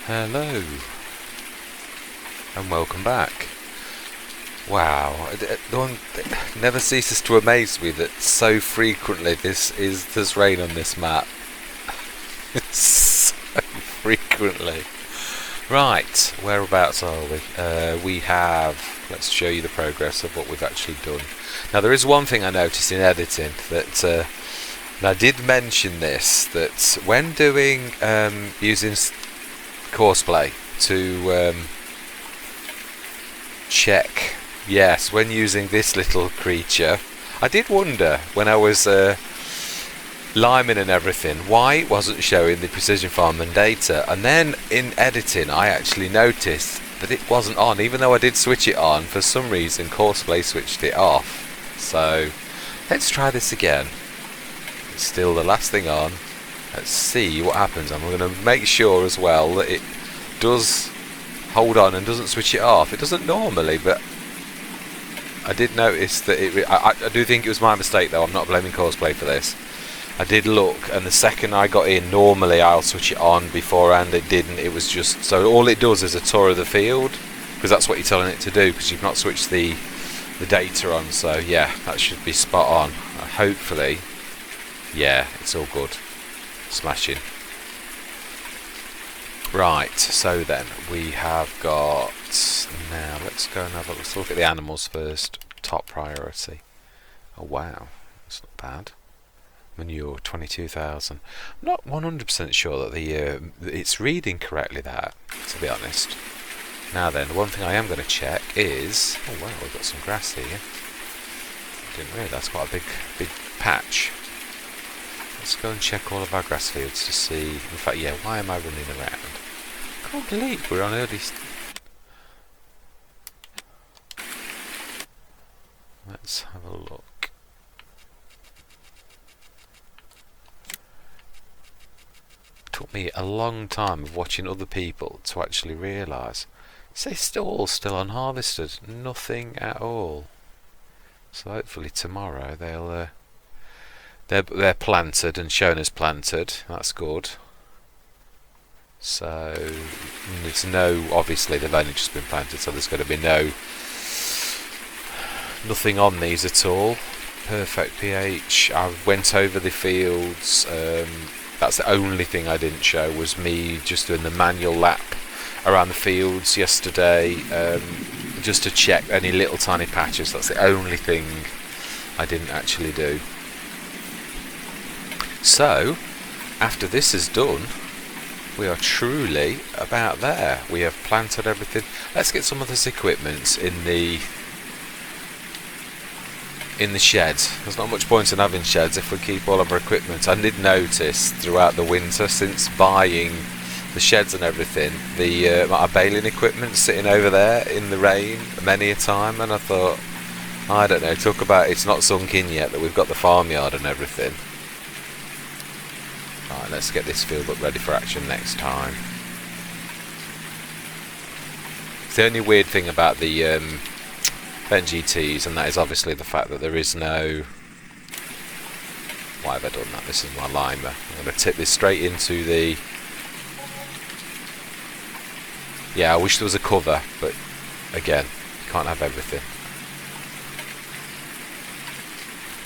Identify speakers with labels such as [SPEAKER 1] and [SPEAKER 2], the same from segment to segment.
[SPEAKER 1] Hello and welcome back. Wow, the one that never ceases to amaze me that so frequently there's rain on this map. So frequently. Right, whereabouts are we? Let's show you the progress of what we've actually done. Now there is one thing I noticed in editing that, and I did mention this, that when doing, using Courseplay to check, yes, when using this little creature, I did wonder when I was liming and everything why it wasn't showing the precision farming data, and then in editing I actually noticed that it wasn't on, even though I did switch it on. For some reason Courseplay switched it off. So let's try this again. It's still the last thing on. Let's see what happens. I'm going to make sure as well that it does hold on and doesn't switch it off. It doesn't normally, but I did notice that I do think it was my mistake though. I'm not blaming Courseplay for this. I did look, and the second I got in, normally I'll switch it on beforehand. It didn't. It was just, so all it does is a tour of the field, because that's what you're telling it to do, because you've not switched the data on. So yeah, that should be spot on. Hopefully, yeah, it's all good. Smashing. Right, so then we have got, now let's go and let's look at the animals first. Top priority. Oh wow, that's not bad. Manure 22,000. I'm not 100% sure that it's reading correctly, that, to be honest. Now then, the one thing I am going to check is, oh wow, we've got some grass here. Didn't realise that's quite a big patch. Let's go and check all of our grass fields to see. In fact, yeah, why am I running around? Can't believe we're on early. Let's have a look. Took me a long time of watching other people to actually realise they're still unharvested, nothing at all. So hopefully tomorrow they're planted and shown as planted. That's good. So there's no, obviously they've only just been planted, so there's going to be nothing on these at all. Perfect pH. I went over the fields. That's the only thing I didn't show, was me just doing the manual lap around the fields yesterday, just to check any little tiny patches. That's the only thing I didn't actually do. So after this is done, we are truly about there. We have planted everything. Let's get some of this equipment in the shed. There's not much point in having sheds if we keep all of our equipment. I did notice throughout the winter, since buying the sheds and everything, our baling equipment sitting over there in the rain many a time, and I thought, I don't know, talk about it's not sunk in yet that we've got the farmyard and everything. Right, let's get this field up ready for action next time. It's the only weird thing about the NGTs, and that is obviously the fact that there is no, why have I done that? This is my limer. I'm going to tip this straight into the, yeah, I wish there was a cover, but again, you can't have everything.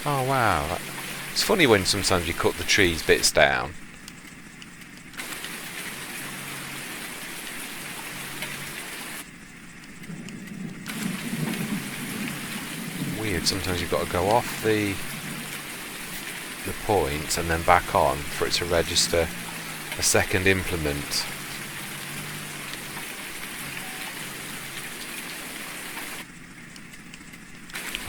[SPEAKER 1] Oh wow, it's funny when sometimes you cut the trees bits down. Weird, sometimes you've got to go off the point and then back on for it to register a second implement.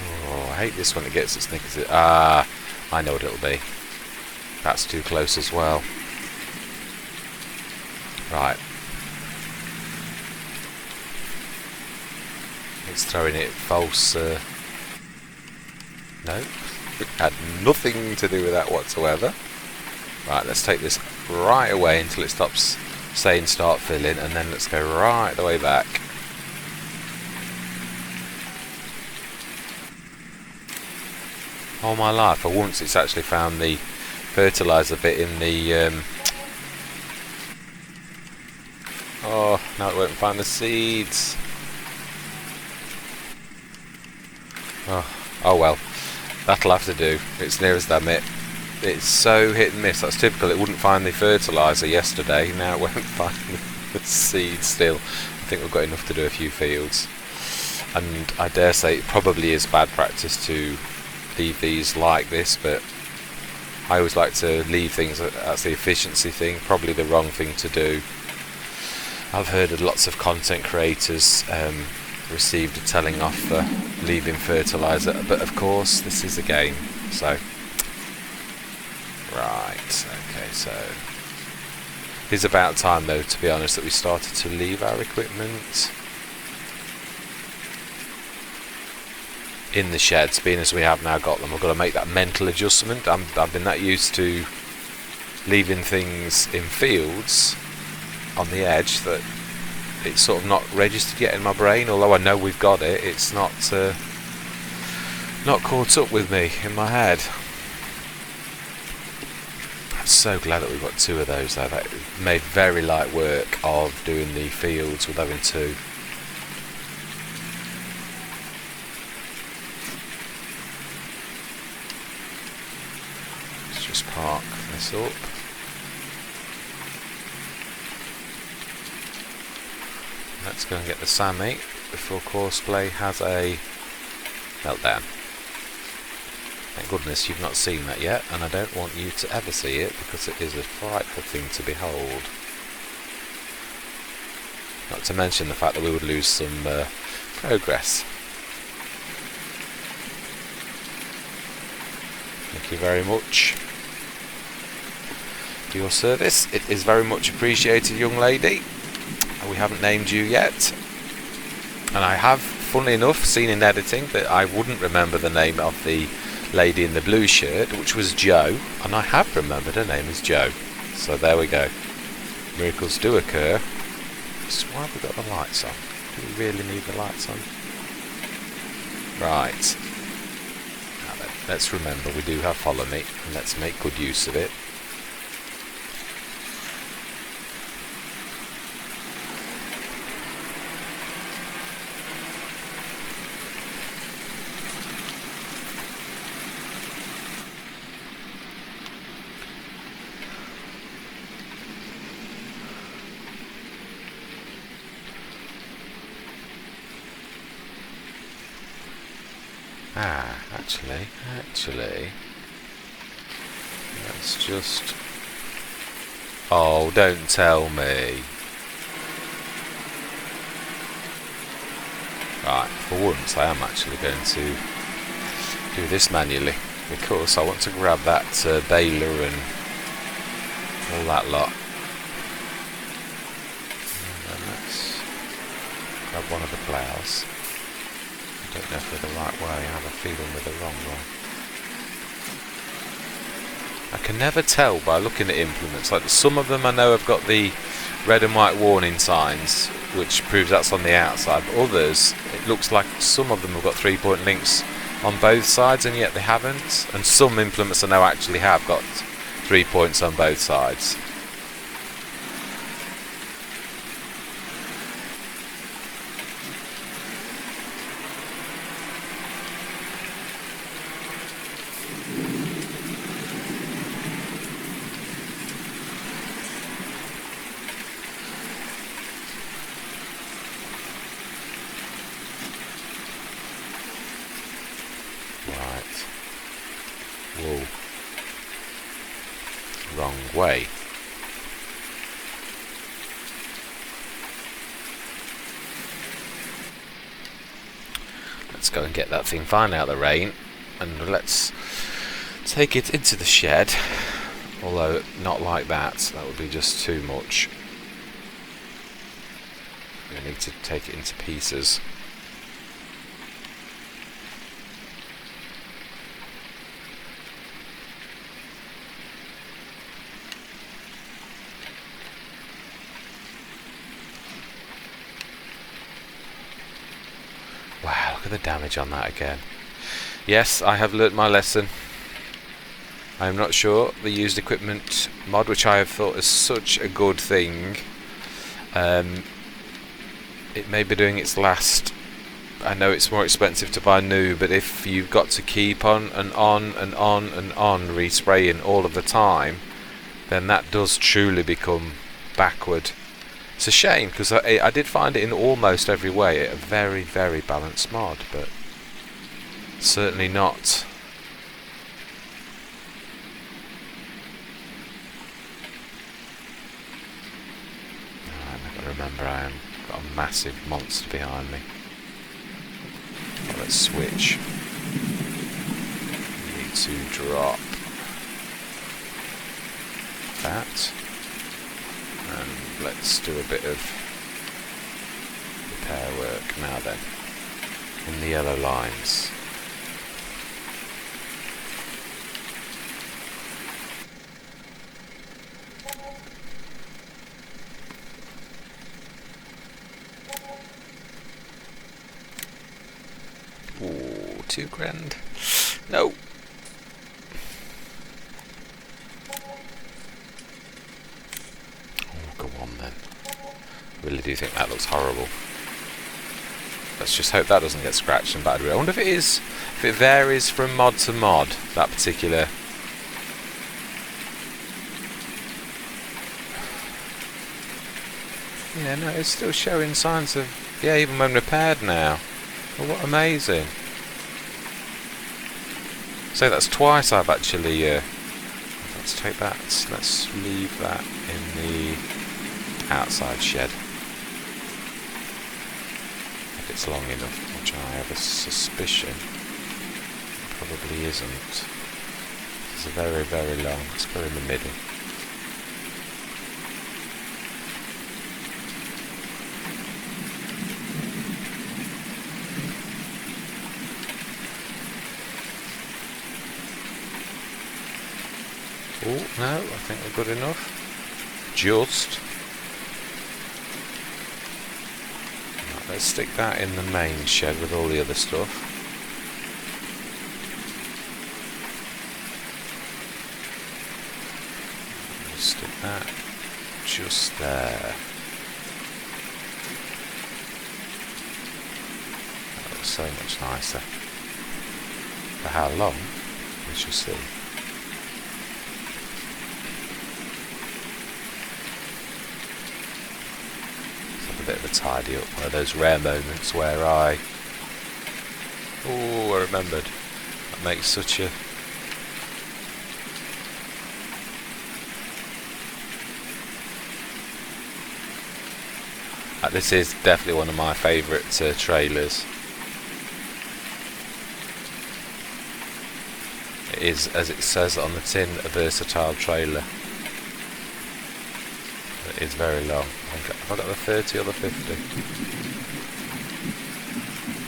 [SPEAKER 1] Oh, I hate this when it gets its knickers. I know what it'll be. That's too close as well. Right. It's throwing it false. No, it had nothing to do with that whatsoever. Right, let's take this right away until it stops saying start filling, and then let's go right the way back. All my life, for once it's actually found the fertiliser bit in the Oh, now it won't find the seeds. Oh well, that'll have to do. It's near as damn it. It's so hit and miss. That's typical. It wouldn't find the fertiliser yesterday. Now it won't find the seeds still. I think we've got enough to do a few fields. And I dare say it probably is bad practice to leave these like this, but I always like to leave things. That's the efficiency thing. Probably the wrong thing to do. I've heard of lots of content creators received a telling off for leaving fertiliser, but of course this is a game, so right, okay, so it's about time though, to be honest, that we started to leave our equipment in the sheds, being as we have now got them. I've got to make that mental adjustment. I've been that used to leaving things in fields on the edge that it's sort of not registered yet in my brain. Although I know we've got it, it's not caught up with me in my head. I'm so glad that we've got two of those though. That made very light work of doing the fields with having two. Let's just park this up. Let's go and get the Sammy before Courseplay has a meltdown. Thank goodness you've not seen that yet, and I don't want you to ever see it because it is a frightful thing to behold. Not to mention the fact that we would lose some progress. Thank you very much for your service. It is very much appreciated, young lady. We haven't named you yet, and I have, funnily enough, seen in editing that I wouldn't remember the name of the lady in the blue shirt, which was Jo, and I have remembered her name is Jo. So there we go. Miracles do occur. So why have we got the lights on? Do we really need the lights on? Right. Now then, let's remember we do have follow me, and let's make good use of it. Actually, let's just... Oh, don't tell me. Right, for once I am actually going to do this manually, because I want to grab that baler and all that lot. And then let's grab one of the ploughs. I don't know if they're the right way. I have a feeling they're the wrong one. I can never tell by looking at implements. Like some of them I know have got the red and white warning signs, which proves that's on the outside. But others, it looks like some of them have got 3-point links on both sides, and yet they haven't. And some implements I know actually have got 3 points on both sides. Whoa. Wrong way. Let's go and get that thing fine out of the rain, and let's take it into the shed, although not like that, that would be just too much. We need to take it into pieces. Wow, look at the damage on that again. Yes, I have learnt my lesson. I am not sure the used equipment mod, which I have thought is such a good thing, it may be doing its last. I know it's more expensive to buy new, but if you've got to keep on and on and on and on respraying all of the time, then that does truly become backward. It's a shame, because I did find it in almost every way a very, very balanced mod, but certainly not. I've got to remember I have got a massive monster behind me. Well, let's switch. Need to drop that. And let's do a bit of repair work now then, in the yellow lines. Ooh, £2,000. No. Really do think that looks horrible. Let's just hope that doesn't get scratched and battered. I wonder if it varies from mod to mod, that particular. Yeah, no, it's still showing signs of, yeah, even when repaired now. Well, what amazing. So that's twice I've actually, let's take that, let's leave that in the outside shed. If it's long enough, which I have a suspicion it probably isn't. It's very, very long. Let's go in the middle. Oh, no, I think we're good enough. Just. Right, let's stick that in the main shed with all the other stuff. Stick that just there. That looks so much nicer. For how long? We shall see. Bit of a tidy up, one of those rare moments where I remembered. That makes such a this is definitely one of my favourite trailers. It is, as it says on the tin, a versatile trailer. It is very long. Have I got the 30 or the 50?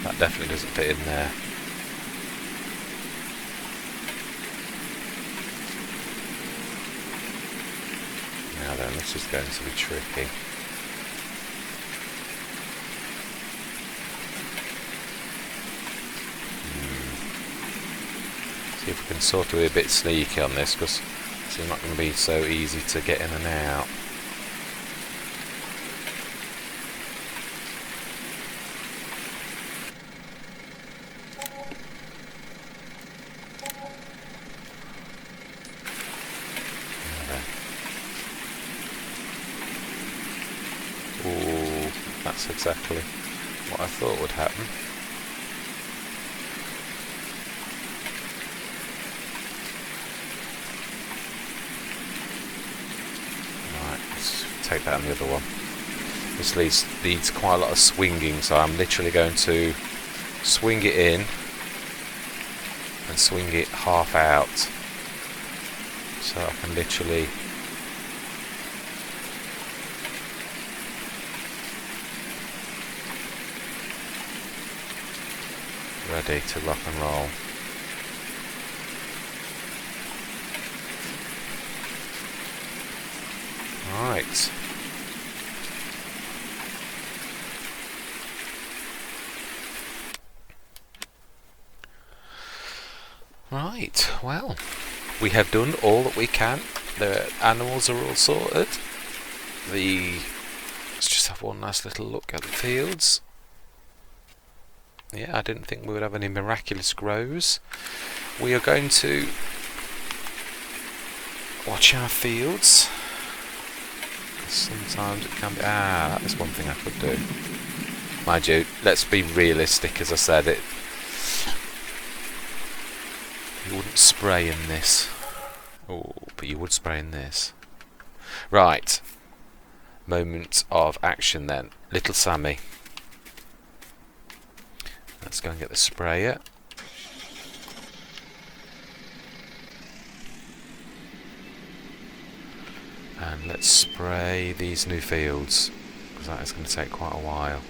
[SPEAKER 1] That definitely doesn't fit in there. Now then, this is going to be tricky. See if we can sort of be a bit sneaky on this, because it's not going to be so easy to get in and out. Oh, that's exactly what I thought would happen. Right, let's take that on the other one. This needs quite a lot of swinging, so I'm literally going to swing it in and swing it half out, so I can literally ready to rock and roll. Right. Right, well, we have done all that we can. The animals are all sorted. The Let's just have one last little look at the fields. Yeah, I didn't think we would have any miraculous grows. We are going to watch our fields. Sometimes it can be... that was one thing I could do. Mind you, let's be realistic, as I said, you wouldn't spray in this. Oh, but you would spray in this. Right. Moment of action then. Little Sammy. Let's go and get the sprayer. And let's spray these new fields, because that is going to take quite a while.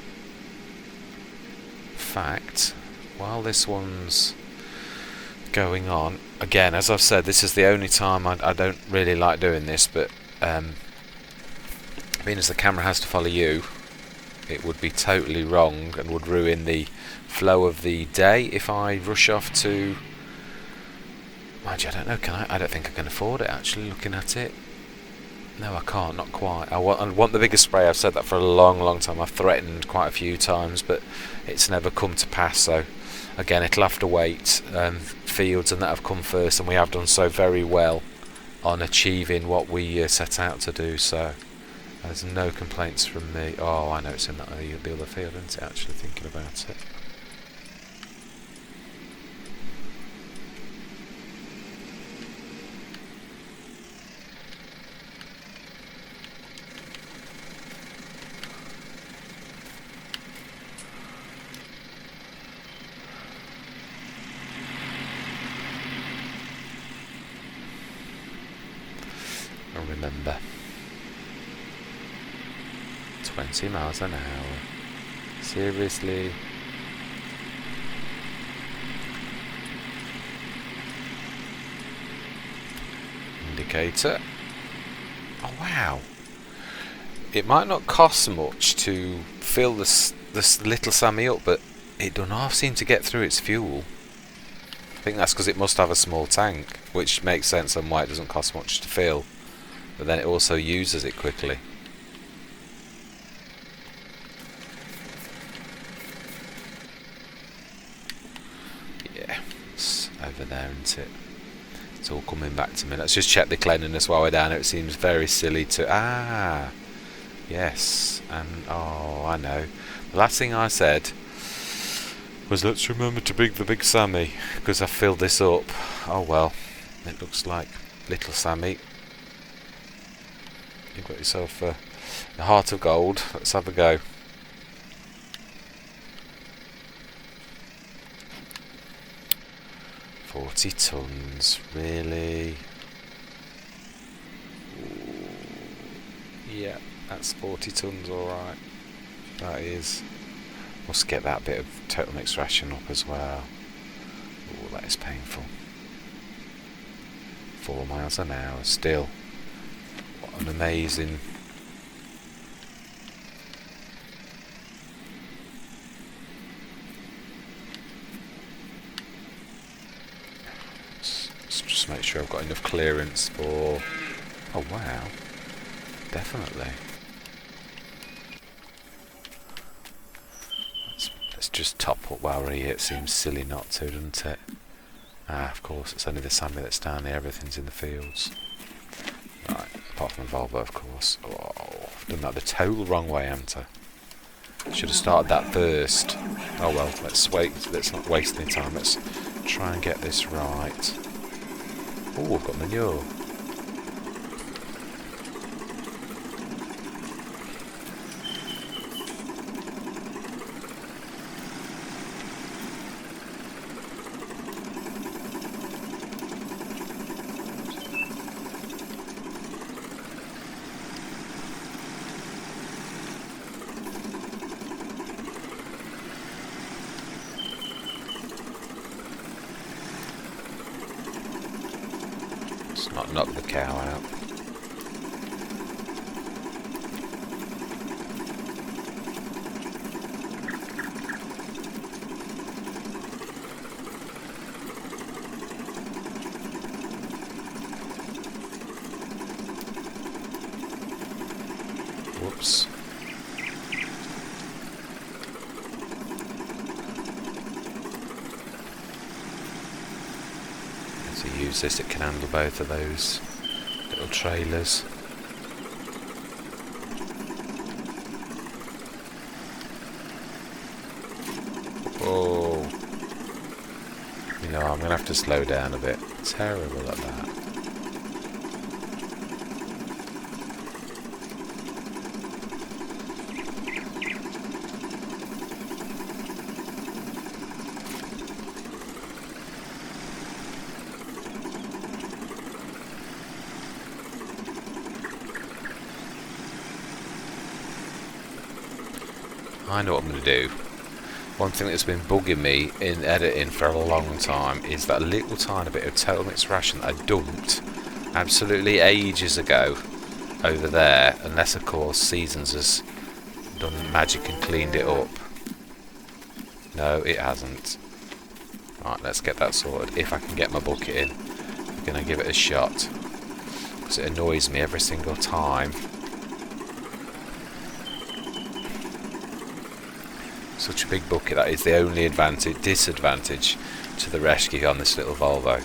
[SPEAKER 1] In fact, while this one's going on, again, as I've said, this is the only time I don't really like doing this, but being as the camera has to follow you, it would be totally wrong and would ruin the flow of the day if I rush off to... Mind you, I don't know, can I? I don't think I can afford it, actually, looking at it. No, I can't, not quite. I want the bigger spray. I've said that for a long time. I've threatened quite a few times, but it's never come to pass. So, again, it'll have to wait. Fields and that have come first, and we have done so very well on achieving what we set out to do. So, there's no complaints from me. Oh, I know it's in the other field, isn't it? Actually, thinking about it. Remember, 20 miles an hour. Seriously? Indicator. Oh wow! It might not cost much to fill this little Sammy up, but it don't half seem to get through its fuel. I think that's because it must have a small tank, which makes sense on why it doesn't cost much to fill. But then it also uses it quickly. Yeah, it's over there, isn't it? It's all coming back to me. Let's just check the cleanliness while we're down here. It seems very silly to... yes. And, oh, I know. The last thing I said was, let's remember to bring the big Sammy, because I filled this up. Oh well, it looks like little Sammy. You've got yourself a heart of gold. Let's have a go. $40 tons, really? Ooh, yeah, that's 40 tons, alright. That is. Must get that bit of total mix ration up as well. Oh, that is painful. 4 miles an hour, still. What an amazing... Let's just make sure I've got enough clearance for... Oh wow, definitely. Let's just top up while we're here. It seems silly not to, doesn't it? Of course, it's only the Sammy that's down here. Everything's in the fields. Right, apart from the Volvo, of course. Oh, I've done that the total wrong way, haven't I? Should have started that first. Oh well, let's wait. Let's not waste any time. Let's try and get this right. Oh, I've got manure. Not knock the cow out. Whoops. use this, it can handle both of those little trailers. Oh, you know, I'm going to have to slow down a bit. Terrible at that. I know what I'm going to do. One thing that's been bugging me in editing for a long time is that little tiny bit of total mix ration that I dumped absolutely ages ago over there, unless of course Seasons has done magic and cleaned it up. No, it hasn't. Right, let's get that sorted. If I can get my bucket in, I'm going to give it a shot, because it annoys me every single time. Such a big bucket, that is the only disadvantage to the rescue on this little Volvo.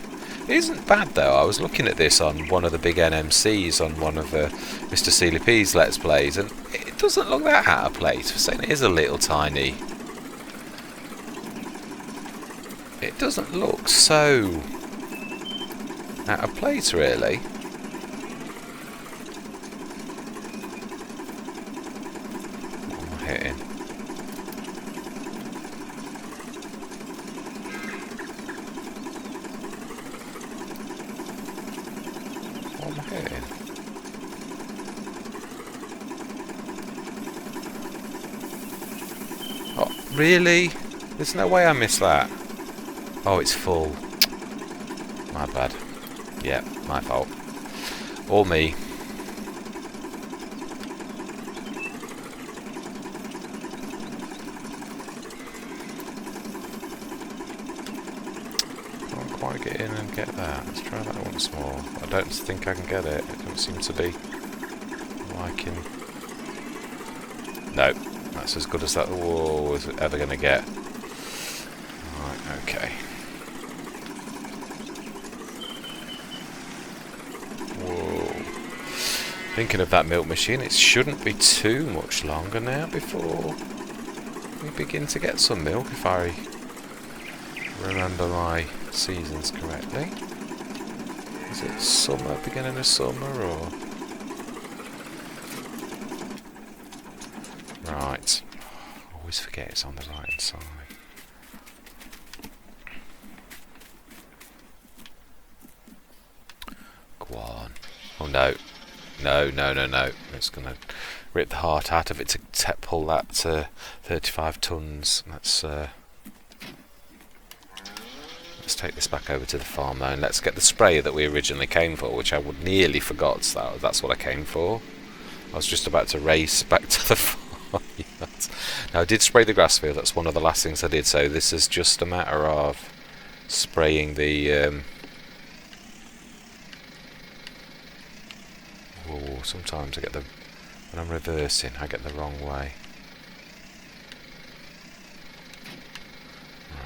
[SPEAKER 1] It isn't bad though. I was looking at this on one of the big NMCs on one of Mr. Sealy P's Let's Plays, and it doesn't look that out of place for saying it is a little tiny. It doesn't look so out of place really. What am I hitting? Oh, really? There's no way I missed that. Oh, it's full. My bad. Yeah, my fault. Or me. Can't quite get in and get that. Let's try that once more. I don't think I can get it. It doesn't seem to be liking. No, that's as good as that wall is ever going to get. Right, okay. Whoa. Thinking of that milk machine, it shouldn't be too much longer now before we begin to get some milk, if I remember my seasons correctly. Is it summer, beginning of summer, or...? Right. Always forget it's on the right hand side. Go on. Oh no. No, no, no, no. It's going to rip the heart out of it to pull that 35 tons. Let's take this back over to the farm now, and let's get the sprayer that we originally came for, which I would nearly forgot that's what I came for. I was just about to race back to the farm. Now I did spray the grass field, that's one of the last things I did, so this is just a matter of spraying the oh, sometimes I get when I'm reversing I get the wrong way.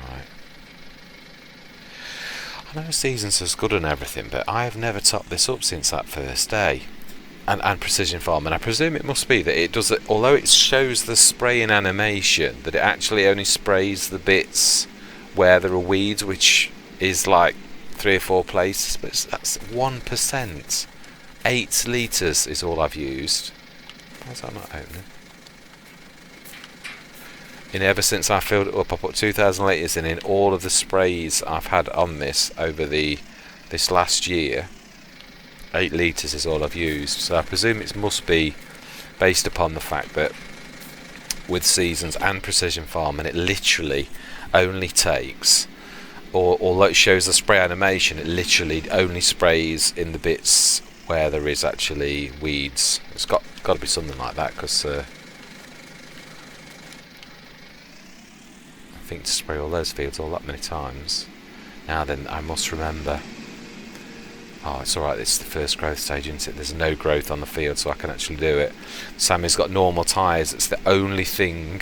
[SPEAKER 1] Right. I know Seasons is good and everything, but I have never topped this up since that first day. And Precision Farm, and I presume it must be that it does it, although it shows the spraying animation, that it actually only sprays the bits where there are weeds, which is like 3 or 4 places, but that's 1%. 8 litres is all I've used. Why is that not opening? And ever since I filled it up, I put 2,000 litres in all of the sprays I've had on this over this last year. 8 litres is all I've used, so I presume it must be based upon the fact that with Seasons and Precision Farming it literally only takes, or although it shows the spray animation, it literally only sprays in the bits where there is actually weeds. It's got to be something like that, because I think to spray all those fields all that many times. Now then, I must remember. Oh, it's alright, it's the first growth stage, isn't it? There's no growth on the field, so I can actually do it. Sammy's got normal tyres, it's the only thing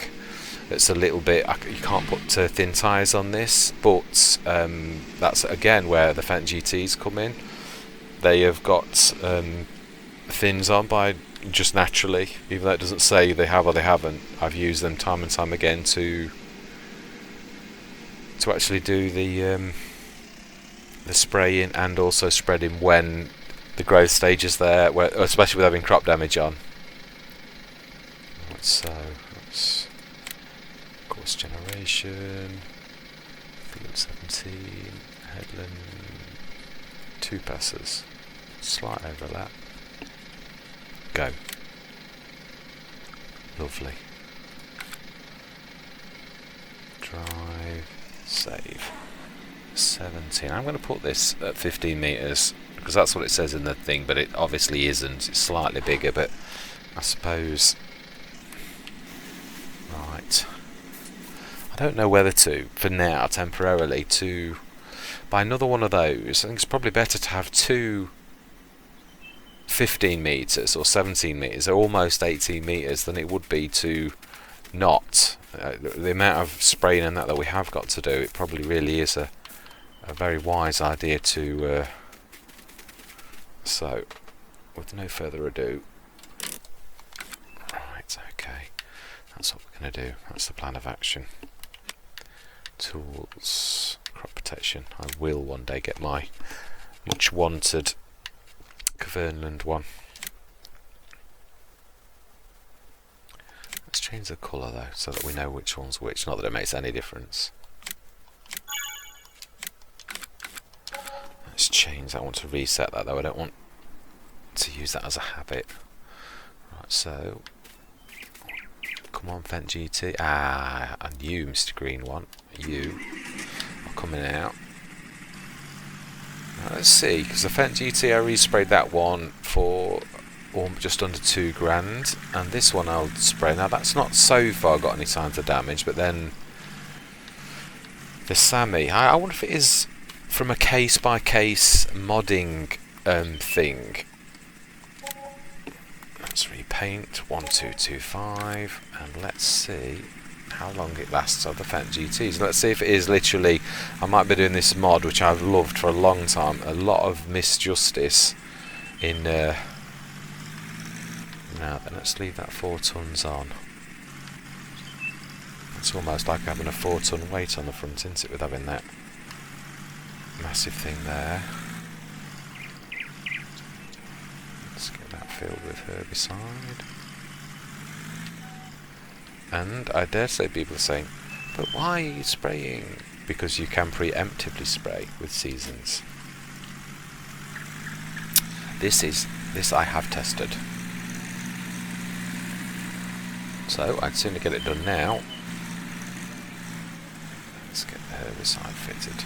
[SPEAKER 1] It's a little bit, you can't put thin tyres on this, but that's again where the Fendt GTs come in. They have got fins on by just naturally, even though it doesn't say they have or they haven't. I've used them time and time again to actually do the spraying and also spreading when the growth stage is there, especially with having crop damage on. So that's course generation, field 17, headland, 2 passes, slight overlap, go. Lovely. Drive, save. 17. I'm going to put this at 15 metres because that's what it says in the thing, but it obviously isn't. It's slightly bigger, but I suppose. Right. I don't know whether to, for now, temporarily, to buy another one of those. I think it's probably better to have 2 15 metres or 17 metres, or almost 18 metres, than it would be to not. The amount of spraying and that we have got to do, it probably really is a very wise idea to. So, with no further ado, right, okay, that's what we're going to do. That's the plan of action. Tools, crop protection. I will one day get my much wanted Kverneland one. Let's change the colour though, so that we know which one's which. Not that it makes any difference. Let's change that. I want to reset that though. I don't want to use that as a habit. Right, so come on, Fendt GT. And you, Mr. Green One, you are coming out. Now, let's see, because the Fendt GT, I resprayed that one for just under £2,000, and this one I'll spray. Now that's not so far got any signs of damage, but then the Sammy, I wonder if it is from a case by case modding thing. Let's repaint 1225, and let's see how long it lasts on the Fendt GTs. Let's see if it is literally. I might be doing this mod, which I've loved for a long time. A lot of misjustice in. Now then, let's leave that 4 tons on. It's almost like having a 4-ton weight on the front, isn't it, with having that massive thing there. Let's get that filled with herbicide. And I dare say people are saying, but why are you spraying? Because you can preemptively spray with seasons. This I have tested. So I'd sooner get it done now. Let's get the herbicide fitted.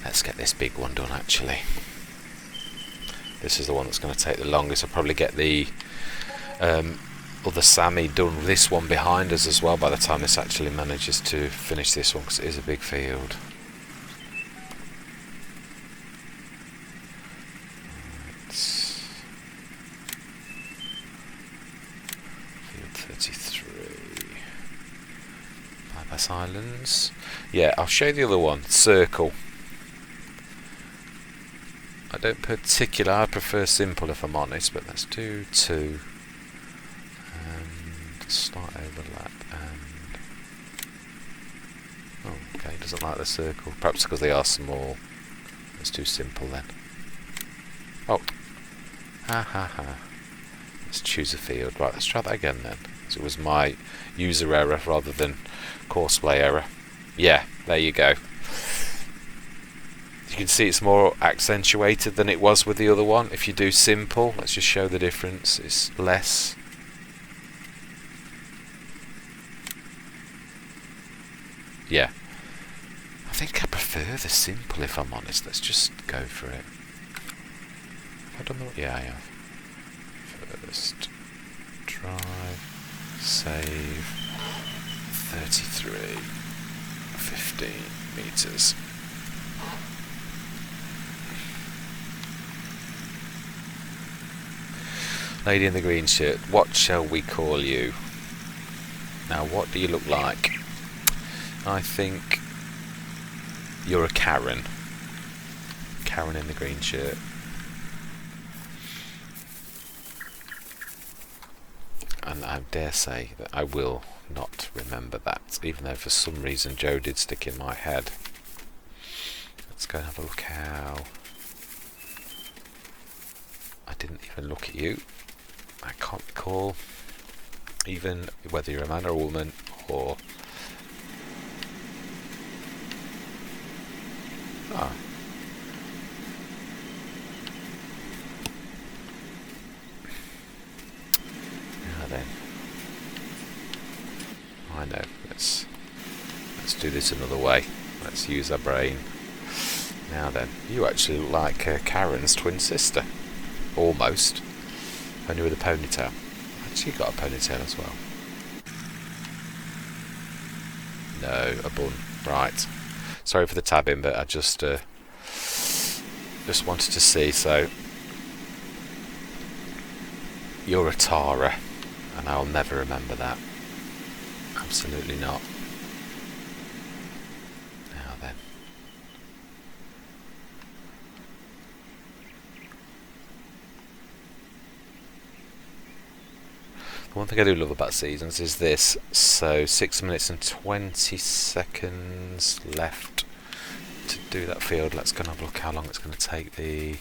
[SPEAKER 1] Let's get this big one done actually. This is the one that's going to take the longest. I'll probably get the other Sammy done with this one behind us as well by the time this actually manages to finish this one, because it is a big field. Right. Field 33. Bypass Islands. Yeah, I'll show you the other one. Circle. I don't I prefer simple if I'm honest, but let's do 2. Slight overlap and okay, doesn't like the circle, perhaps because they are small. It's too simple then. Oh, let's choose a field. Right, let's try that again then. So it was my user error rather than courseplay error. Yeah, there you go. You can see it's more accentuated than it was with the other one. If you do simple, let's just show the difference. It's less. Yeah, I think I prefer the simple if I'm honest. Let's just go for it. Have I done the... Yeah, I have. First, drive, save, 33, 15 metres. Lady in the green shirt, what shall we call you? Now, what do you look like? I think you're a Karen. Karen in the green shirt. And I dare say that I will not remember that, even though for some reason Joe did stick in my head. Let's go and have a look how... I didn't even look at you. I can't recall even whether you're a man or a woman or... Ah. Now then. I know. Let's do this another way. Let's use our brain. Now then, you actually look like Karen's twin sister. Almost. Only with a ponytail. Actually got a ponytail as well. No, a bun. Right. Sorry for the tabbing, but I just wanted to see. So you're a Tara, and I'll never remember that. Absolutely not. Now then. The one thing I do love about seasons is this. So 6 minutes and 20 seconds left to do that field. Let's go and have a look how long it's going to take the...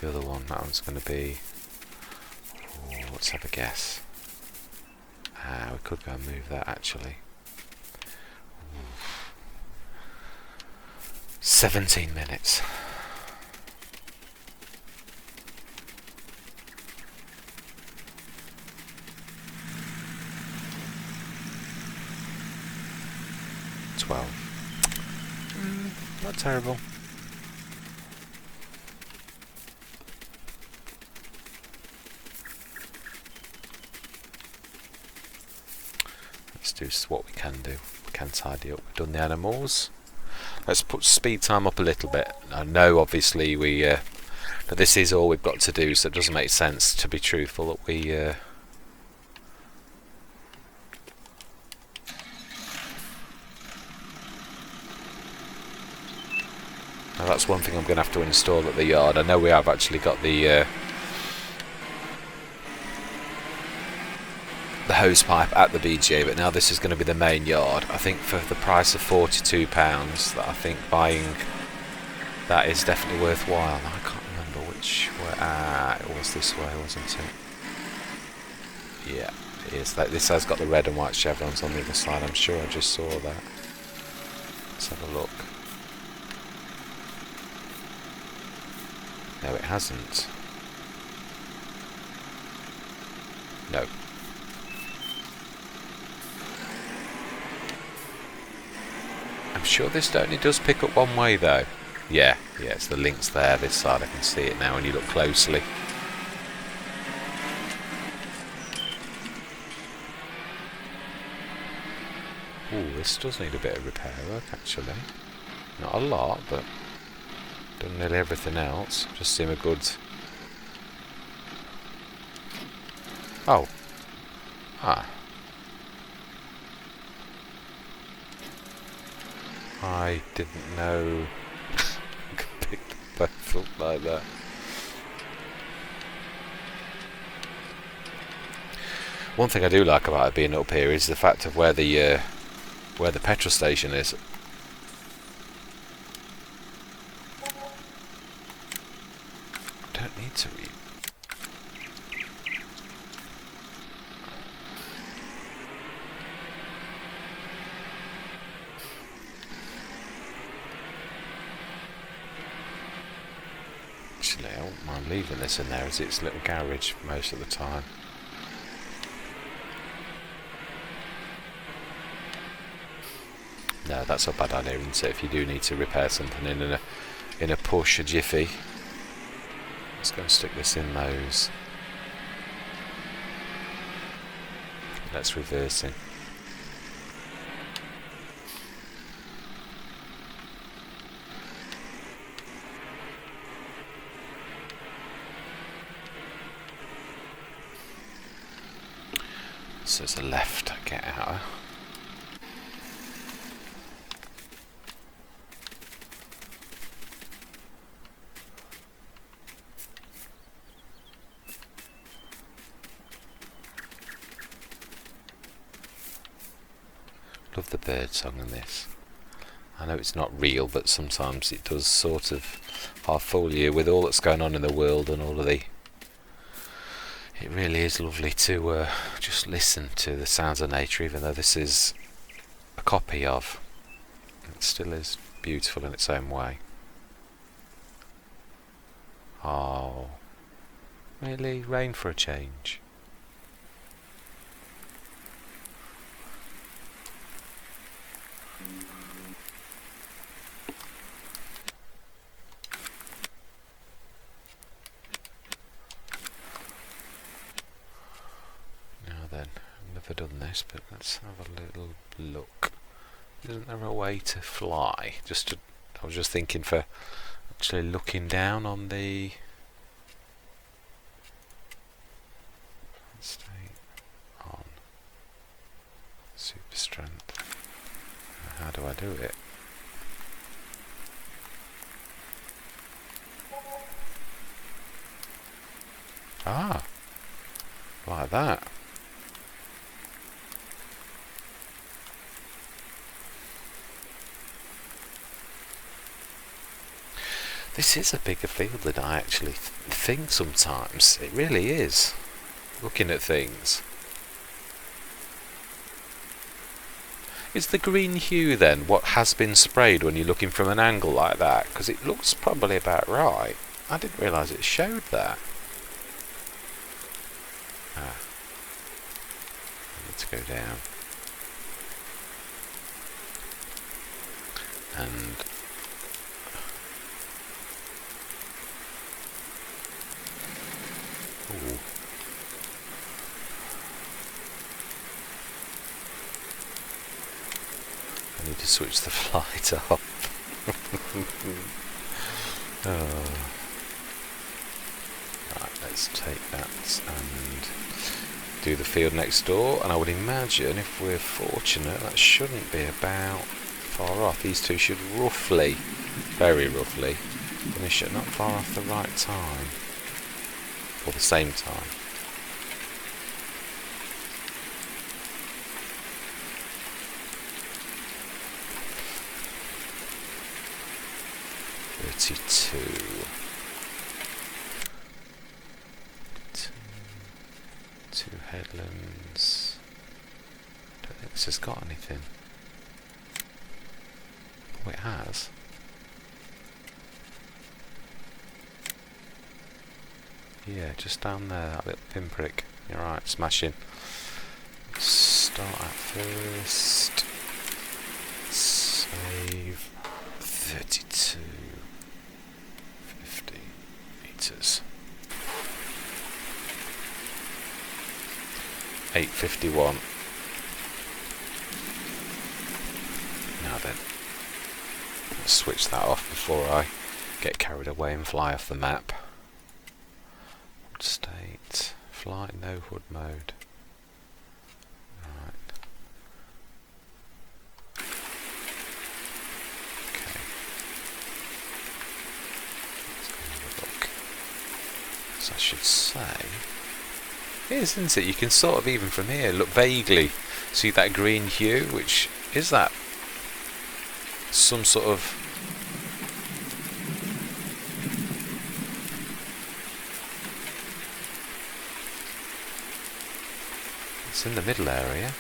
[SPEAKER 1] The other one, that one's going to be... Oh, let's have a guess. We could go and move that actually. 17 minutes. Not terrible. Let's do what we can do. We can tidy up. We've done the animals. Let's put speed time up a little bit. I know obviously that this is all we've got to do, so it doesn't make sense, to be truthful, that we now that's one thing I'm going to have to install at the yard. I know we have actually got the hose pipe at the BGA, but now this is going to be the main yard. I think for the price of £42, that I think buying that is definitely worthwhile. I can't remember which way. It was this way, wasn't it? Yeah, it is. This has got the red and white chevrons on the other side. I'm sure I just saw that. Let's have a look. No, it hasn't. No. I'm sure this only does pick up one way though. Yeah, it's the links there, this side. I can see it now when you look closely. Ooh, this does need a bit of repair work actually. Not a lot, but done nearly everything else. Just seem a good... Oh. I didn't know I could pick them both up like that. One thing I do like about it being up here is the fact of where the petrol station is. I don't need to read. Actually, I wouldn't mind leaving this in there as its little garage most of the time. No, that's not a bad idea, isn't it? If you do need to repair something in a push, a jiffy. Let's go and stick this in those. Let's reverse in. So it's a left get out. Love the bird song in this. I know it's not real, but sometimes it does sort of half fool you with all that's going on in the world and all of the... It really is lovely to just listen to the sounds of nature, even though this is a copy of. It still is beautiful in its own way. Oh, really? Rain for a change. Done this, but let's have a little look. Isn't there a way to fly? I was just thinking for actually looking down on the... Stay on super strength. How do I do it? Ah, like that. This is a bigger field than I actually think sometimes. It really is. Looking at things. Is the green hue then what has been sprayed when you're looking from an angle like that? Because it looks probably about right. I didn't realise it showed that. I need to go down. And... Ooh. I need to switch the flight off. Oh. Right, let's take that and do the field next door, and I would imagine if we're fortunate that shouldn't be about far off. These two should roughly, very roughly, finish at not far off the right time. Or the same time. Two headlands. Don't think this has got anything. Oh, it has. Yeah, just down there, that little pinprick. You're right, smashing. Start at first. Save 32. 50 meters. 8:51. Now then, let's switch that off before I get carried away and fly off the map. State, flight, no hood mode. Right. Okay. Let's go have a look. So I should say, it is, isn't it? You can sort of, even from here, look vaguely, see that green hue, which is that some sort of it's in the middle area.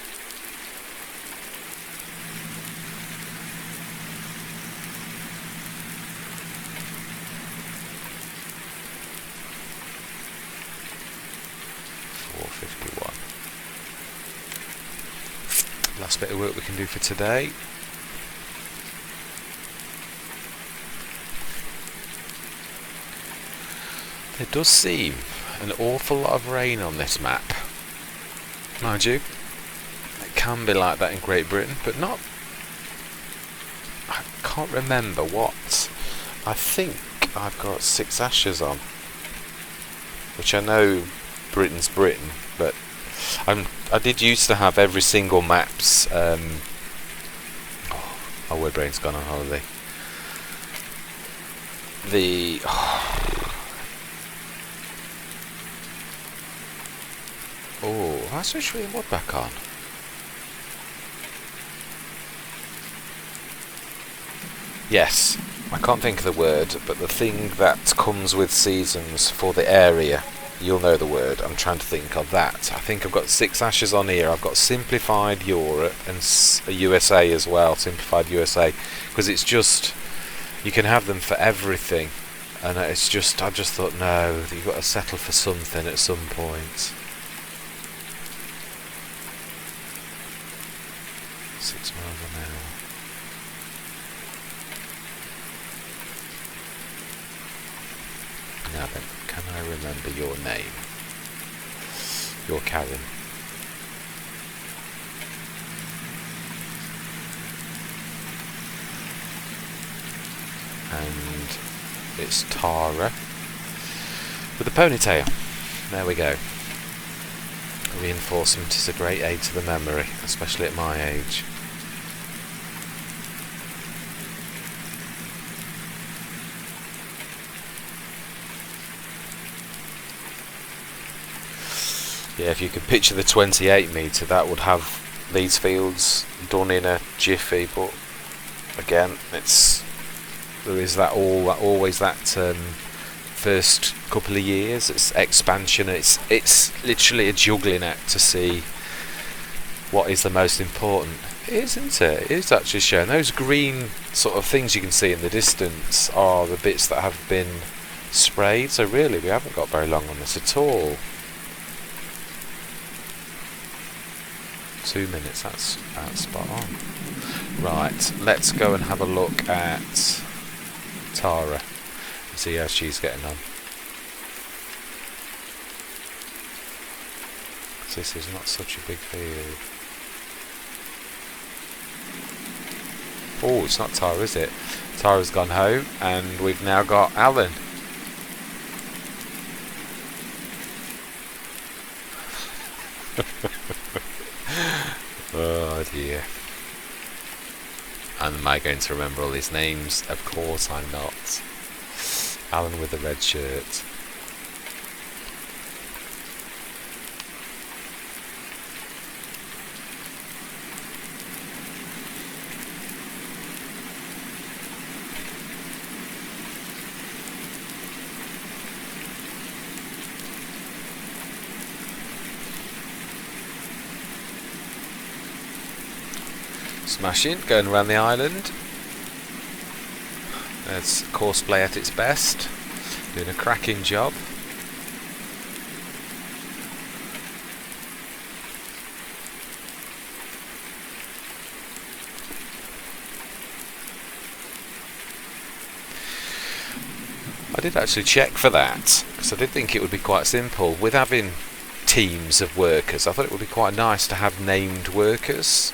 [SPEAKER 1] Last bit of work we can do for today. There does seem an awful lot of rain on this map. Mind you, it can be like that in Great Britain, but not... I can't remember what. I think I've got 6 ashes on, which I know Britain's Britain, but I did used to have every single maps. My word brain's gone on holiday. Oh, that's actually a mod back on. Yes, I can't think of the word, but the thing that comes with seasons for the area, you'll know the word. I'm trying to think of that. I think I've got 6 ashes on here. I've got Simplified Europe and USA as well, Simplified USA, because it's just, you can have them for everything, and it's just, I just thought, no, you've got to settle for something at some point. 6 miles an hour. Now then, can I remember your name? You're Karen. And it's Tara with a ponytail. There we go. Reinforcement is a great aid to the memory, especially at my age. Yeah, if you could picture the 28 metre, that would have these fields done in a jiffy, but again, there is that always that first couple of years, it's expansion, it's literally a juggling act to see what is the most important. It is, isn't it? It is actually shown. Those green sort of things you can see in the distance are the bits that have been sprayed, so really we haven't got very long on this at all. 2 minutes, that's spot on. Right, let's go and have a look at Tara and see how she's getting on. This is not such a big field. Oh, it's not Tara, is it? Tara's gone home, and we've now got Alan. Oh dear. And am I going to remember all these names? Of course I'm not. Alan with the red shirt. Smashing, going around the island. There's Courseplay at its best, doing a cracking job. I did actually check for that, because I did think it would be quite simple. With having teams of workers, I thought it would be quite nice to have named workers.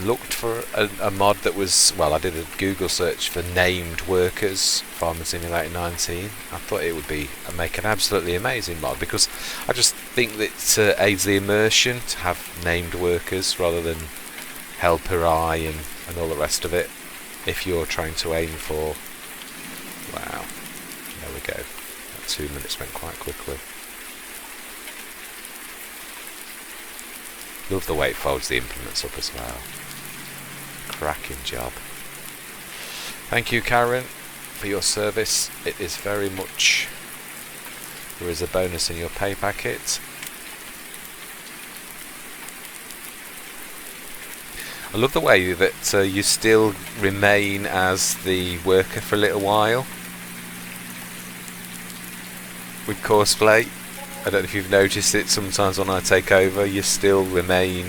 [SPEAKER 1] Looked for a mod that was, well, I did a Google search for named workers, Farming Simulator 19. I thought it would make an absolutely amazing mod, because I just think that aids the immersion to have named workers rather than helper eye and all the rest of it, if you're trying to aim for. Wow, there we go. That 2 minutes went quite quickly. Love the way it folds the implements up as well. Cracking job. Thank you, Karen, for your service. It is very much. There is a bonus in your pay packet. I love the way that you still remain as the worker for a little while with Courseplay. I don't know if you've noticed it, sometimes when I take over you still remain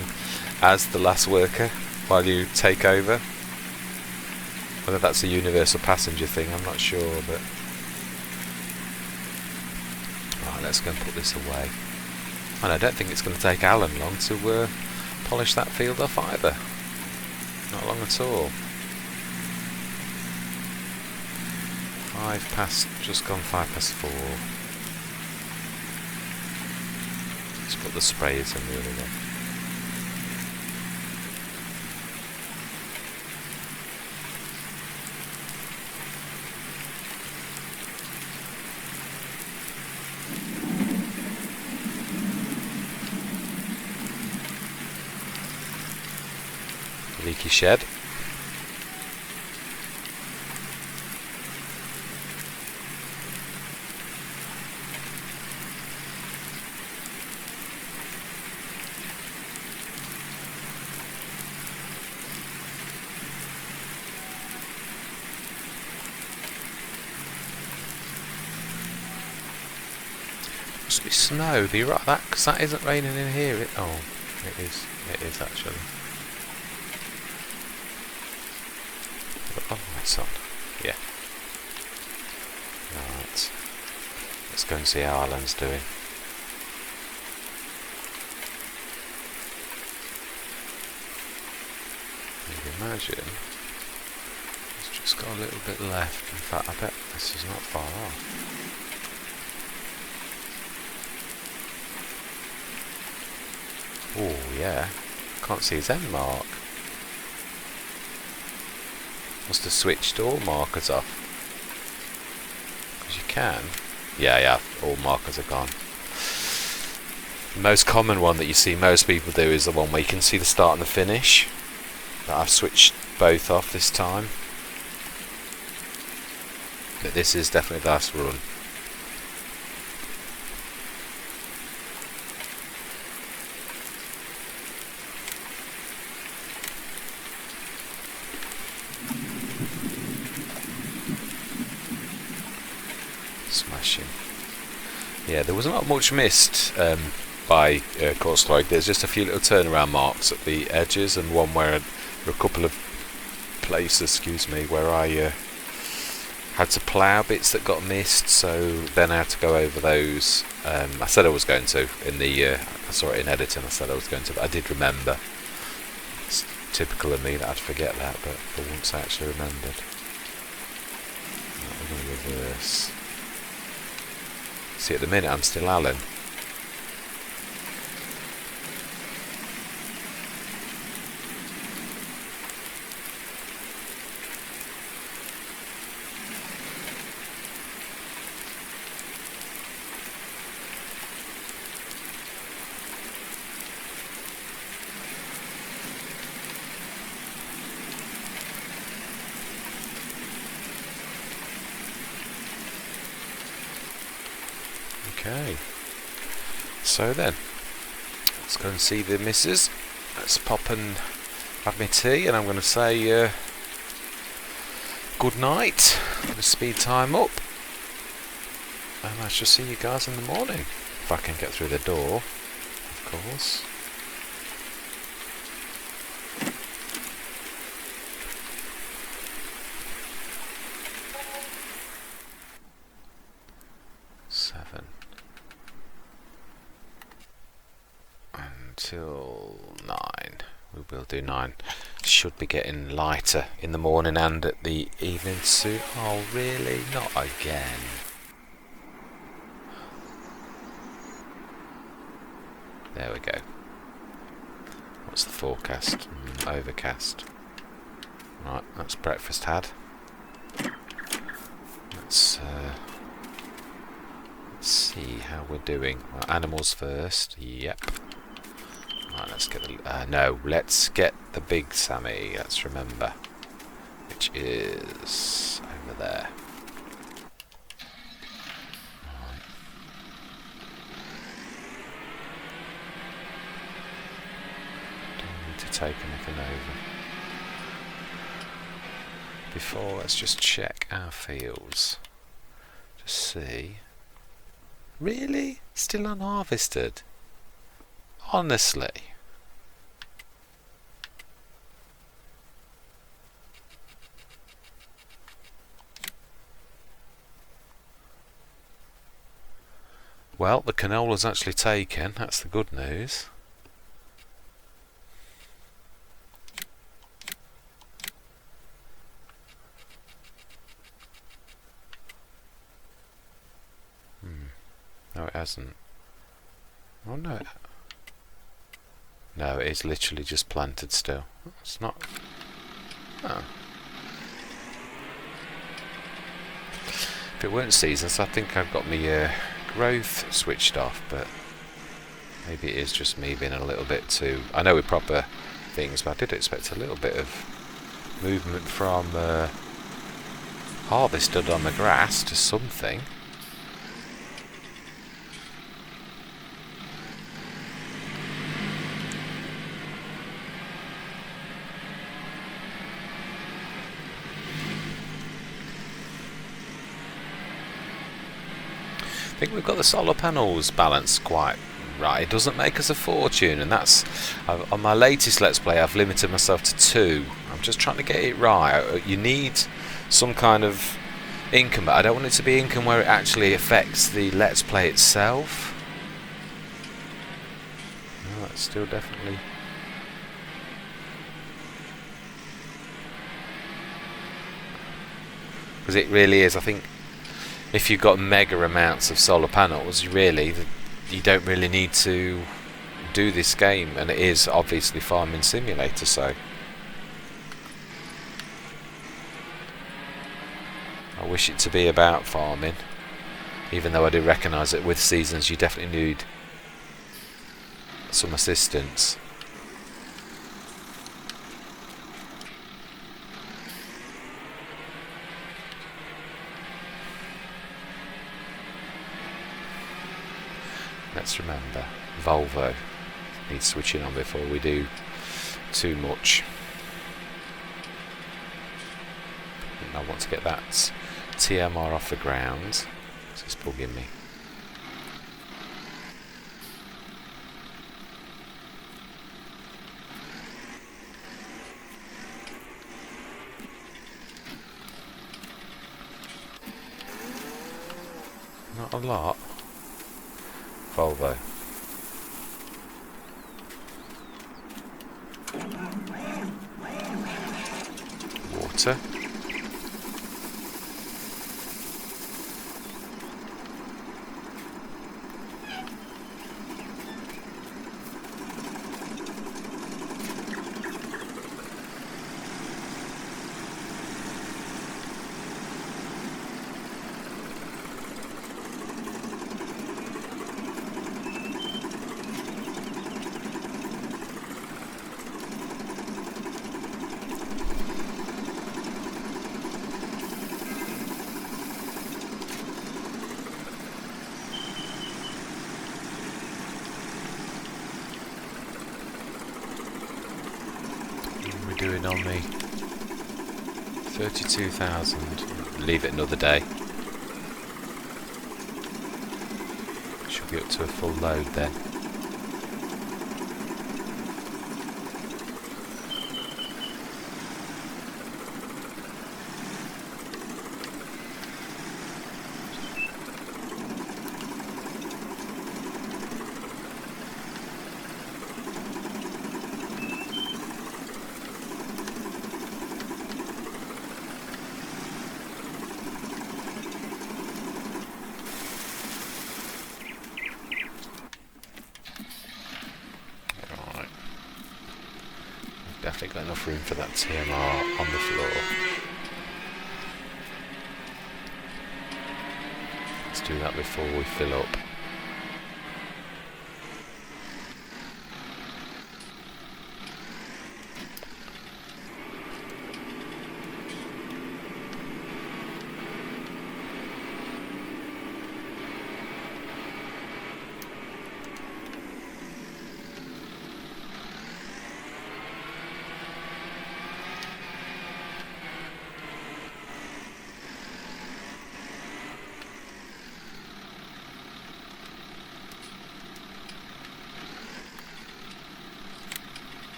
[SPEAKER 1] as the last worker while you take over. Whether that's a universal passenger thing, I'm not sure, but... Right, let's go and put this away. And I don't think it's going to take Alan long to polish that field off either. Not long at all. 5 past, just gone 5 past 4. Just put the sprayers in the other one. Leaky shed. Must be snow, be right that, because that isn't raining in here. It is actually. Oh, that's on. Yeah. Right. Let's go and see how Alan's doing. You can imagine it's just got a little bit left. In fact, I bet this is not far off. Oh yeah, can't see his end mark. Must have switched all markers off. Because you can. Yeah, all markers are gone. The most common one that you see most people do is the one where you can see the start and the finish. But I've switched both off this time. But this is definitely the last run. Smashing. Yeah, there was not much missed by Coursestrike. There's just a few little turnaround marks at the edges, and one where a couple of places, where I had to plough bits that got missed, so then I had to go over those. I said I was going to in the I saw it in editing. I said I was going to, but I did remember. It's typical of me that I'd forget that, but for once I actually remembered. Right, we're going to reverse. See, at the minute I'm still Alan. Okay, so then, let's go and see the missus. Let's pop and have my tea, and I'm going to say good night. I'm going to speed time up, and I shall see you guys in the morning, if I can get through the door, of course. Until 9. We will do 9. Should be getting lighter in the morning and at the evening soon. Oh really? Not again. There we go. What's the forecast? Overcast. Right, that's breakfast had. Let's see how we're doing. Well, animals first. Yep. Right, let's get the no. Let's get the big Sammy. Let's remember, which is over there. Right. Don't need to take anything over. Before, let's just check our fields to see. Really? Still unharvested? Honestly. Well, the canola's actually taken. That's the good news. No, it hasn't. Oh no. No, it is literally just planted still. It's not... Oh. If it weren't seasons, I think I've got my growth switched off, but maybe it is just me being a little bit too... I know with proper things, but I did expect a little bit of movement from harvested on the grass to something. I think we've got the solar panels balanced quite right. It doesn't make us a fortune, and that's on my latest Let's Play. I've limited myself to 2. I'm just trying to get it right. You need some kind of income, but I don't want it to be income where it actually affects the Let's Play itself. No, that's still definitely... Because it really is, I think, if you've got mega amounts of solar panels, you don't really need to do this game, and it is obviously farming simulator, so I wish it to be about farming, even though I do recognise that with seasons you definitely need some assistance. Let's remember, Volvo needs switching on before we do too much. And I want to get that TMR off the ground. It's bugging me. Not a lot. Volvo. Water. Doing on me 32,000. Leave it another day. Should be up to a full load then. Definitely got enough room for that TMR on the floor. Let's do that before we fill up.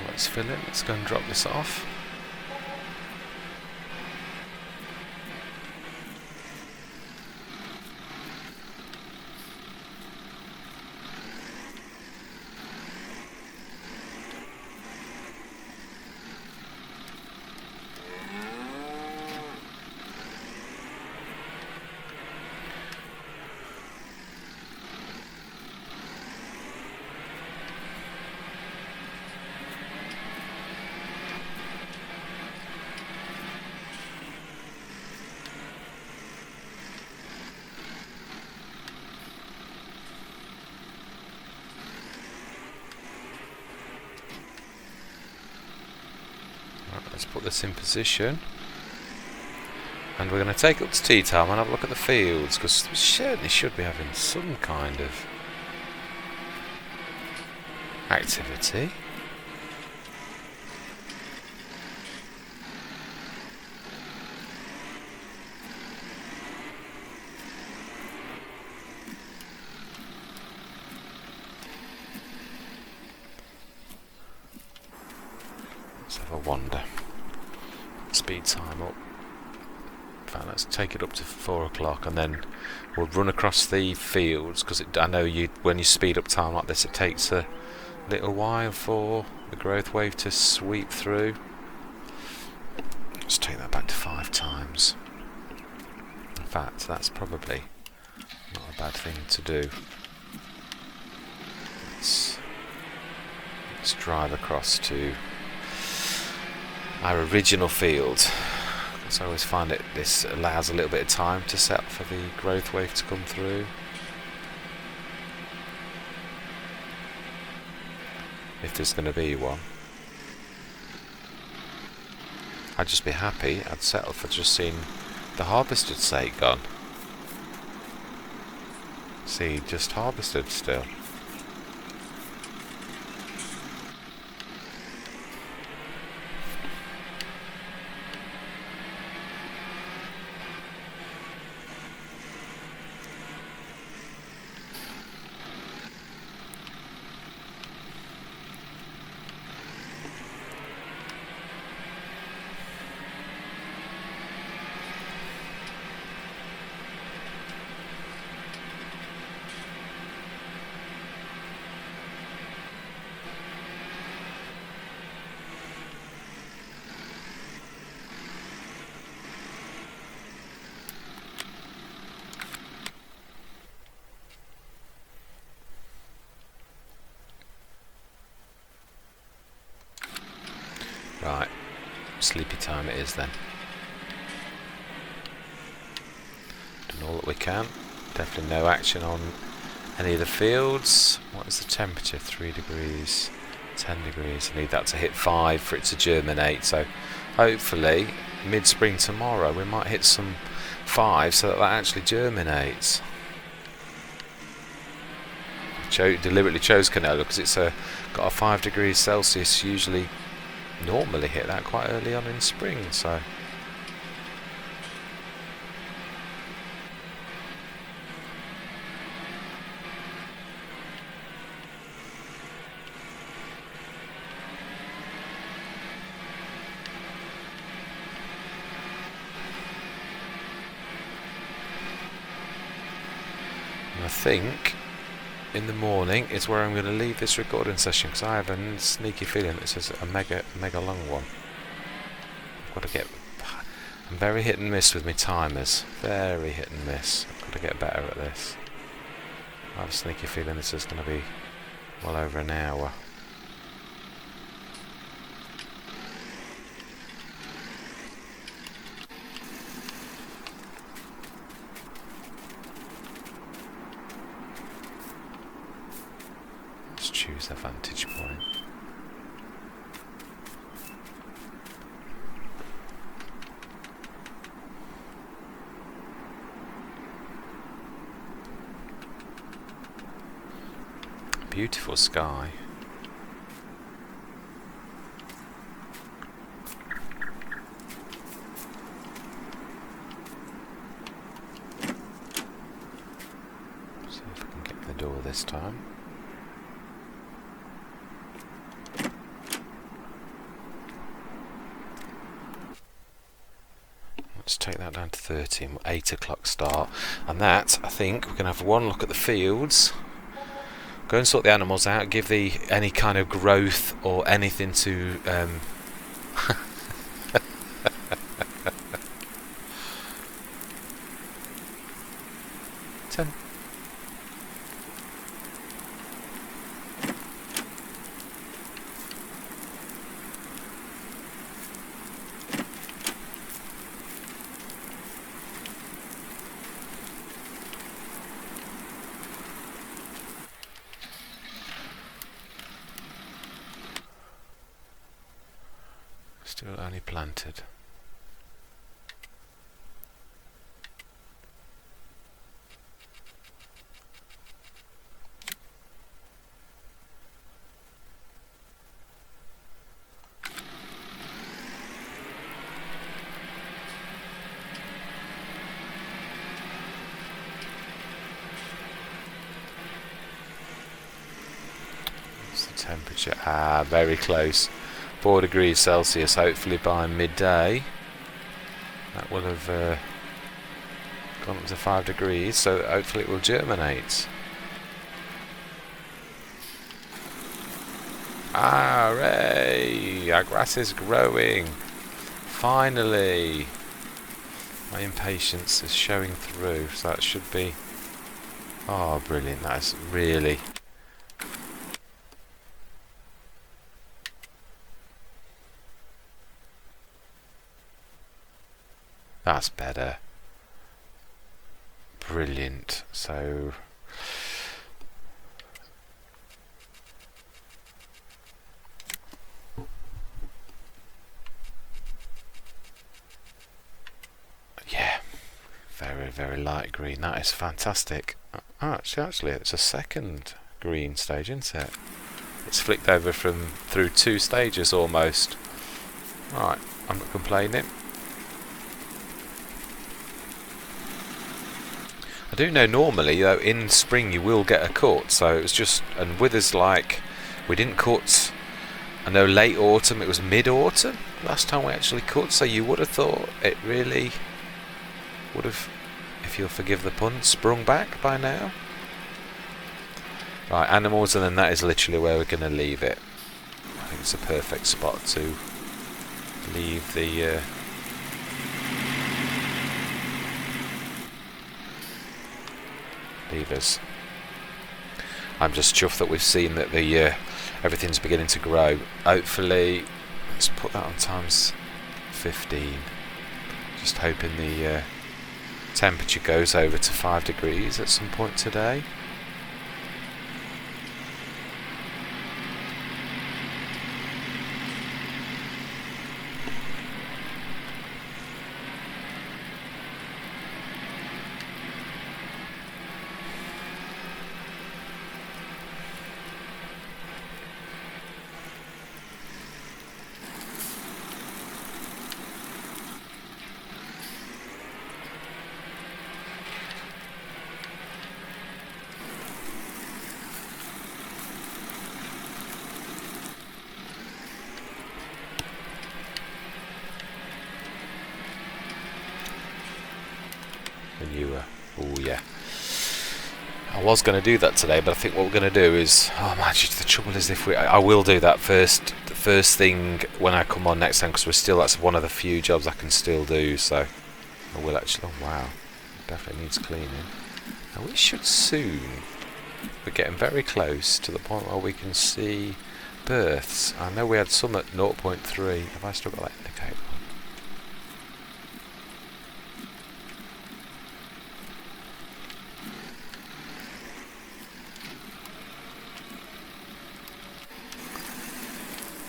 [SPEAKER 1] Let's fill it. Let's go and drop this off. put this in position. And we're going to take it up to tea time and have a look at the fields, because we certainly should be having some kind of activity. Let's have a wander. Speed time up. In fact, let's take it up to 4 o'clock and then we'll run across the fields, because I know when you speed up time like this, it takes a little while for the growth wave to sweep through. Let's take that back to 5 times. In fact, that's probably not a bad thing to do. Let's drive across to our original field. So I always find this allows a little bit of time to set for the growth wave to come through. If there's going to be one. I'd just be happy. I'd settle for just seeing the harvested sake gone. See, just harvested still. Right, sleepy time it is then. Done all that we can. Definitely no action on any of the fields. What is the temperature? 3 degrees, 10 degrees. I need that to hit 5 for it to germinate. So hopefully mid-spring tomorrow we might hit some 5 so that actually germinates. Deliberately chose canola because it's got a 5 degrees Celsius, usually normally hit that quite early on in spring, so and I think in the morning is where I'm going to leave this recording session, because I have a sneaky feeling this is a mega long one. I've got to get... I'm very hit and miss with my timers. Very hit and miss. I've got to get better at this. I have a sneaky feeling this is going to be well over an hour. Choose a vantage point. Beautiful sky. See if we can get the door this time. Take that down to 30 and 8 o'clock start, and that, I think we're going to have one look at the fields, go and sort the animals out, give any kind of growth or anything to 10. Still only planted. Temperature, very close, 4 degrees Celsius. Hopefully by midday that will have gone up to 5 degrees, so hopefully it will germinate. Hooray! Our grass is growing, finally. My impatience is showing through, so that should be, oh brilliant, that is really. That's better. Brilliant. So yeah, very, very light green. That is fantastic. Actually, it's a second green stage, isn't it? It's flicked over through 2 stages almost. Right, I'm not complaining. I do know normally, though, in spring you will get a cut, so it was just, and with us, like, we didn't cut, I know late autumn, it was mid-autumn last time we actually cut, so you would have thought it really would have, if you'll forgive the pun, sprung back by now. Right, animals, and then that is literally where we're going to leave it. I think it's a perfect spot to leave the leavers. I'm just chuffed that we've seen that the everything's beginning to grow. Hopefully, let's put that on times 15. Just hoping the temperature goes over to 5 degrees at some point today. Manure. Oh yeah. I was going to do that today, but I think what we're going to do is, oh man, the trouble is I will do that the first thing when I come on next time, because that's one of the few jobs I can still do, so I will actually. Oh wow, definitely needs cleaning. Now we should soon, we're getting very close to the point where we can see births. I know we had some at 0.3. Have I still got that indicator?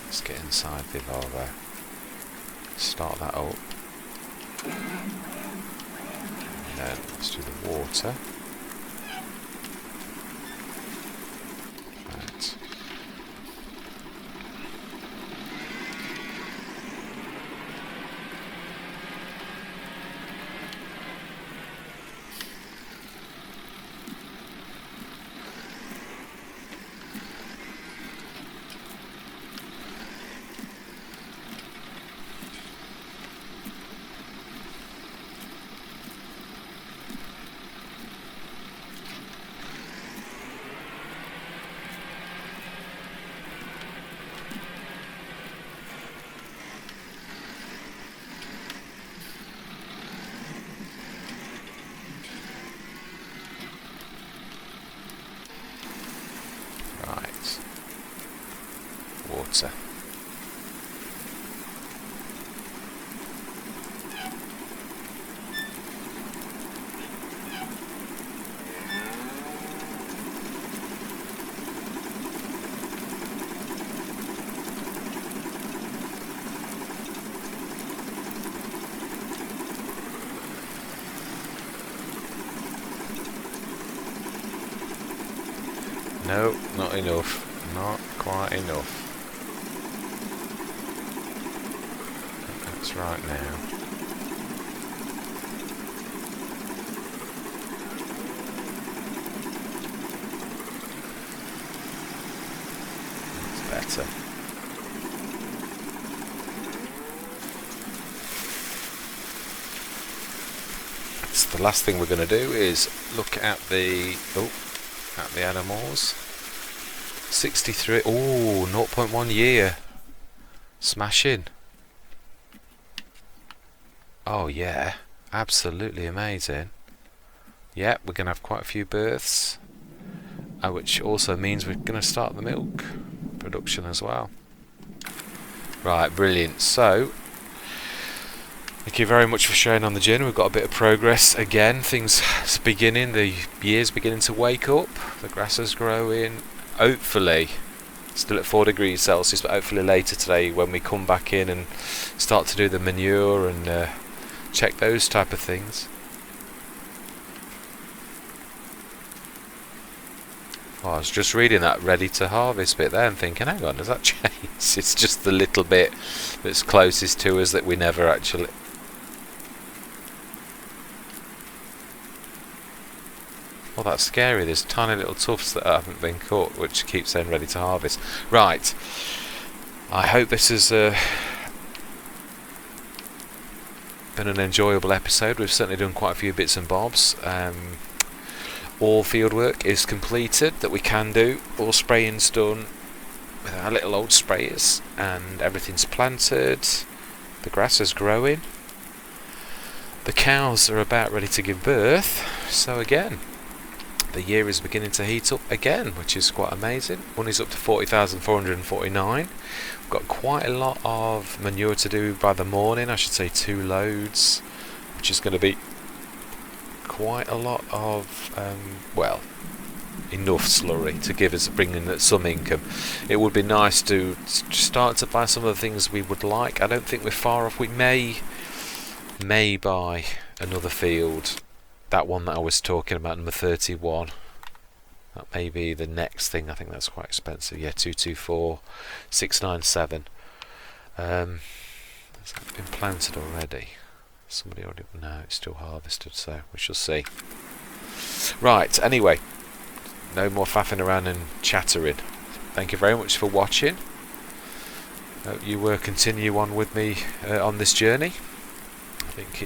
[SPEAKER 1] Let's get inside the larva, start that up, and then let's do the water. Right. Water. No, not enough. Not quite enough. That's right now. That's better. So the last thing we're going to do is look at the animals. 63. Oh, 0.1 year. Smashing. Oh yeah, absolutely amazing. Yeah, we're going to have quite a few births, which also means we're going to start the milk production as well. Right, brilliant. So, thank you very much for showing on the journey. We've got a bit of progress again. Things beginning, the year's beginning to wake up. The grass is growing. Hopefully, still at 4 degrees Celsius, but hopefully later today when we come back in and start to do the manure and check those type of things. Oh, I was just reading that ready to harvest bit there and thinking, hang on, does that change? It's just the little bit that's closest to us that we never actually... Oh, that's scary. There's tiny little tufts that haven't been cut, which keeps saying ready to harvest. Right. I hope this has been an enjoyable episode. We've certainly done quite a few bits and bobs. All field work is completed that we can do. All spraying's done with our little old sprayers, and everything's planted. The grass is growing. The cows are about ready to give birth. So again, the year is beginning to heat up again, which is quite amazing. Money's up to 40,449. We've got quite a lot of manure to do by the morning. I should say 2 loads, which is going to be quite a lot of well, enough slurry to give us, bring in some income. It would be nice to start to buy some of the things we would like. I don't think we're far off. We may buy another field, that one that I was talking about, number 31. That may be the next thing. I think that's quite expensive. Yeah, 224,697. Has that been planted already? Somebody already... No, it's still harvested, so we shall see. Right, anyway, no more faffing around and chattering. Thank you very much for watching. Hope you will continue on with me on this journey. I think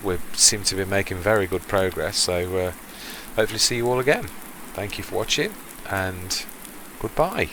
[SPEAKER 1] we seem to be making very good progress, so hopefully see you all again. Thank you for watching, and goodbye.